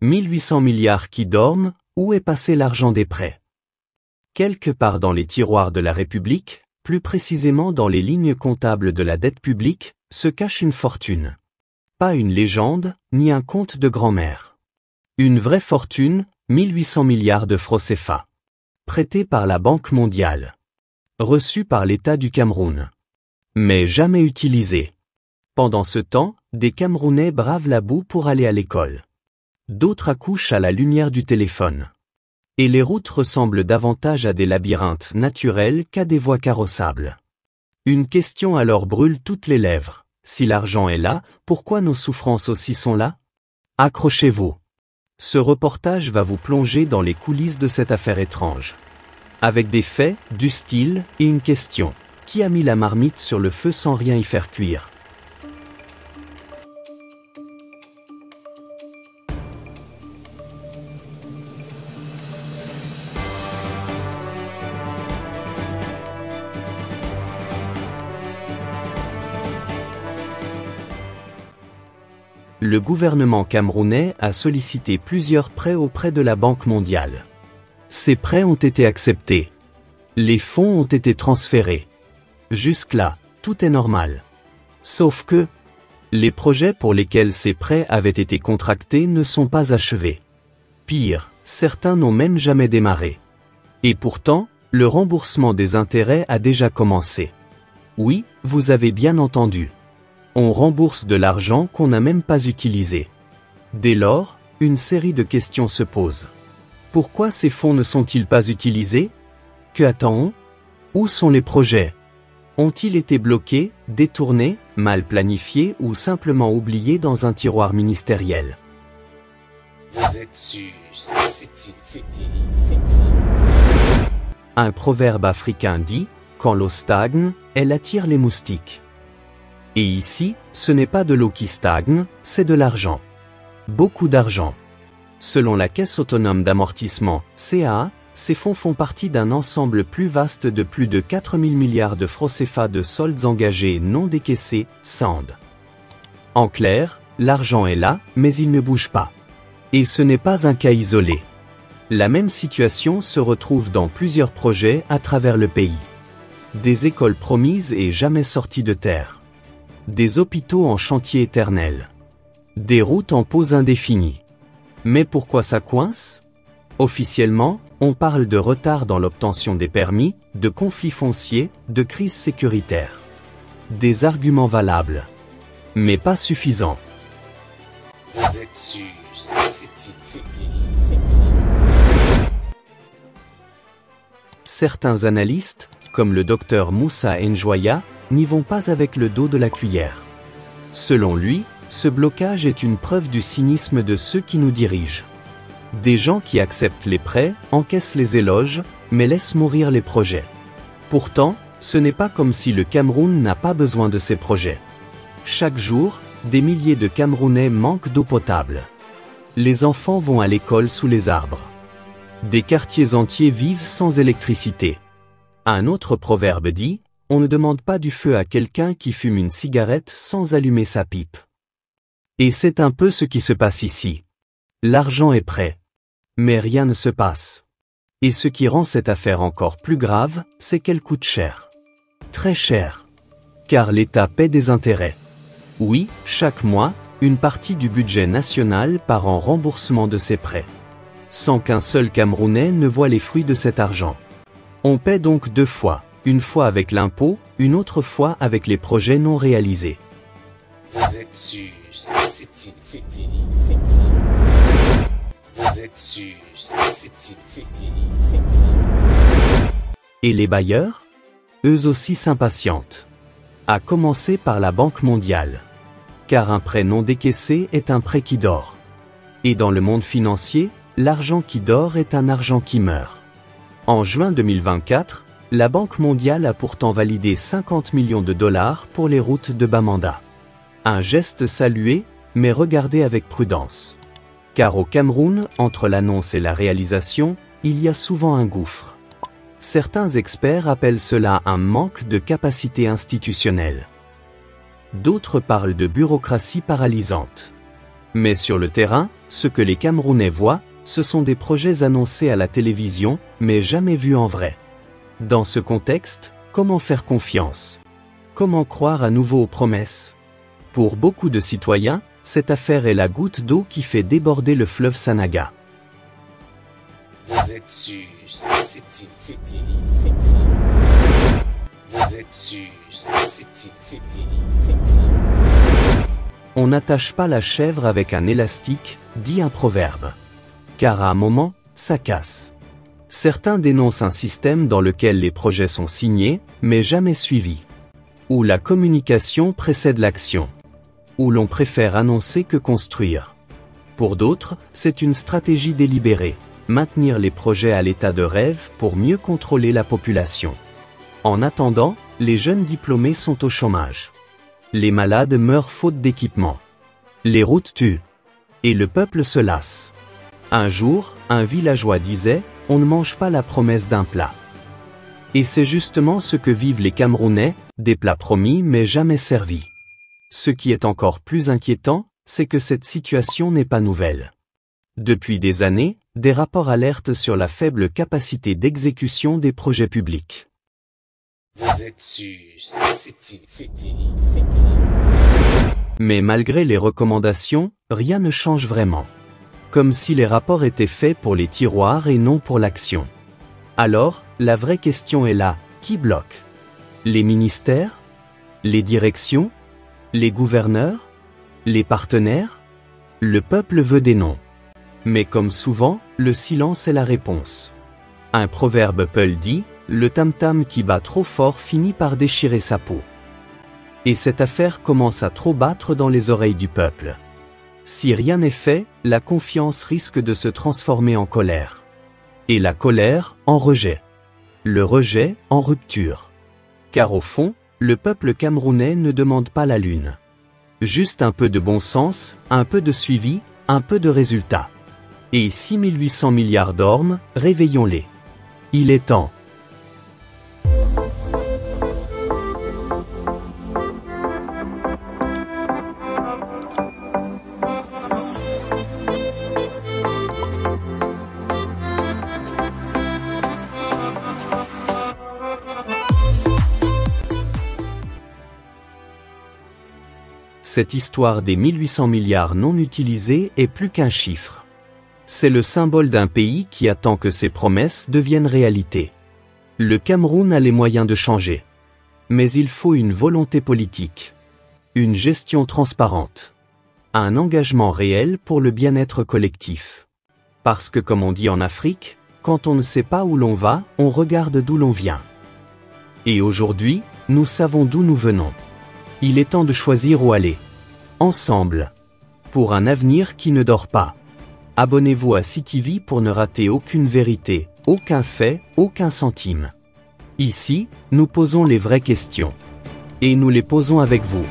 1800 milliards qui dorment, où est passé l'argent des prêts? Quelque part dans les tiroirs de la République, plus précisément dans les lignes comptables de la dette publique, se cache une fortune. Pas une légende, ni un conte de grand-mère. Une vraie fortune, 1800 milliards de francs CFA. Prêtée par la Banque mondiale. Reçue par l'État du Cameroun. Mais jamais utilisée. Pendant ce temps, des Camerounais bravent la boue pour aller à l'école. D'autres accouchent à la lumière du téléphone. Et les routes ressemblent davantage à des labyrinthes naturels qu'à des voies carrossables. Une question alors brûle toutes les lèvres. Si l'argent est là, pourquoi nos souffrances aussi sont là? Accrochez-vous. Ce reportage va vous plonger dans les coulisses de cette affaire étrange. Avec des faits, du style, et une question. Qui a mis la marmite sur le feu sans rien y faire cuire? Le gouvernement camerounais a sollicité plusieurs prêts auprès de la Banque mondiale. Ces prêts ont été acceptés. Les fonds ont été transférés. Jusque-là, tout est normal. Sauf que, les projets pour lesquels ces prêts avaient été contractés ne sont pas achevés. Pire, certains n'ont même jamais démarré. Et pourtant, le remboursement des intérêts a déjà commencé. Oui, vous avez bien entendu. On rembourse de l'argent qu'on n'a même pas utilisé. Dès lors, une série de questions se posent. Pourquoi ces fonds ne sont-ils pas utilisés? Que attend-on? Où sont les projets? Ont-ils été bloqués, détournés, mal planifiés ou simplement oubliés dans un tiroir ministériel? Vous êtes sûr, c'est-il. Un proverbe africain dit, quand l'eau stagne, elle attire les moustiques. Et ici, ce n'est pas de l'eau qui stagne, c'est de l'argent. Beaucoup d'argent. Selon la Caisse autonome d'amortissement, CAA, ces fonds font partie d'un ensemble plus vaste de plus de 4000 milliards de francs CFA de soldes engagés non décaissés, SAND. En clair, l'argent est là, mais il ne bouge pas. Et ce n'est pas un cas isolé. La même situation se retrouve dans plusieurs projets à travers le pays. Des écoles promises et jamais sorties de terre. Des hôpitaux en chantier éternel. Des routes en pause indéfinie. Mais pourquoi ça coince? Officiellement, on parle de retard dans l'obtention des permis, de conflits fonciers, de crise sécuritaire. Des arguments valables. Mais pas suffisants. Vous êtes sûr, c'est-il. Certains analystes, comme le docteur Moussa Njoya, n'y vont pas avec le dos de la cuillère. Selon lui, ce blocage est une preuve du cynisme de ceux qui nous dirigent. Des gens qui acceptent les prêts, encaissent les éloges, mais laissent mourir les projets. Pourtant, ce n'est pas comme si le Cameroun n'a pas besoin de ces projets. Chaque jour, des milliers de Camerounais manquent d'eau potable. Les enfants vont à l'école sous les arbres. Des quartiers entiers vivent sans électricité. Un autre proverbe dit, on ne demande pas du feu à quelqu'un qui fume une cigarette sans allumer sa pipe. Et c'est un peu ce qui se passe ici. L'argent est prêt. Mais rien ne se passe. Et ce qui rend cette affaire encore plus grave, c'est qu'elle coûte cher. Très cher. Car l'État paie des intérêts. Oui, chaque mois, une partie du budget national part en remboursement de ces prêts. Sans qu'un seul Camerounais ne voie les fruits de cet argent. On paie donc deux fois, une fois avec l'impôt, une autre fois avec les projets non réalisés. Vous êtes sûr, c'est-il. Vous êtes sûr, c'est-il. Et les bailleurs? Eux aussi s'impatientent. À commencer par la Banque mondiale. Car un prêt non décaissé est un prêt qui dort. Et dans le monde financier, l'argent qui dort est un argent qui meurt. En juin 2024, la Banque mondiale a pourtant validé 50 millions de dollars pour les routes de Bamenda. Un geste salué, mais regardé avec prudence. Car au Cameroun, entre l'annonce et la réalisation, il y a souvent un gouffre. Certains experts appellent cela un manque de capacité institutionnelle. D'autres parlent de bureaucratie paralysante. Mais sur le terrain, ce que les Camerounais voient, ce sont des projets annoncés à la télévision, mais jamais vus en vrai. Dans ce contexte, comment faire confiance? Comment croire à nouveau aux promesses? Pour beaucoup de citoyens, cette affaire est la goutte d'eau qui fait déborder le fleuve Sanaga. Vous êtes sur City. Vous êtes sur City. On n'attache pas la chèvre avec un élastique, dit un proverbe. Car à un moment, ça casse. Certains dénoncent un système dans lequel les projets sont signés, mais jamais suivis. Où la communication précède l'action. Où l'on préfère annoncer que construire. Pour d'autres, c'est une stratégie délibérée, maintenir les projets à l'état de rêve pour mieux contrôler la population. En attendant, les jeunes diplômés sont au chômage. Les malades meurent faute d'équipement. Les routes tuent. Et le peuple se lasse. Un jour, un villageois disait « On ne mange pas la promesse d'un plat ». Et c'est justement ce que vivent les Camerounais, des plats promis mais jamais servis. Ce qui est encore plus inquiétant, c'est que cette situation n'est pas nouvelle. Depuis des années, des rapports alertent sur la faible capacité d'exécution des projets publics. Vous êtes sur City. Mais malgré les recommandations, rien ne change vraiment. Comme si les rapports étaient faits pour les tiroirs et non pour l'action. Alors, la vraie question est là, qui bloque? Les ministères? Les directions? Les gouverneurs? Les partenaires? Le peuple veut des noms. Mais comme souvent, le silence est la réponse. Un proverbe peul dit, le tam-tam qui bat trop fort finit par déchirer sa peau. Et cette affaire commence à trop battre dans les oreilles du peuple. Si rien n'est fait, la confiance risque de se transformer en colère. Et la colère, en rejet. Le rejet, en rupture. Car au fond, le peuple camerounais ne demande pas la lune. Juste un peu de bon sens, un peu de suivi, un peu de résultats. Et 6800 milliards d'ormes, réveillons-les. Il est temps. Cette histoire des 1800 milliards non utilisés est plus qu'un chiffre. C'est le symbole d'un pays qui attend que ses promesses deviennent réalité. Le Cameroun a les moyens de changer. Mais il faut une volonté politique. Une gestion transparente. Un engagement réel pour le bien-être collectif. Parce que comme on dit en Afrique, quand on ne sait pas où l'on va, on regarde d'où l'on vient. Et aujourd'hui, nous savons d'où nous venons. Il est temps de choisir où aller. Ensemble. Pour un avenir qui ne dort pas. Abonnez-vous à CityV pour ne rater aucune vérité, aucun fait, aucun centime. Ici, nous posons les vraies questions. Et nous les posons avec vous.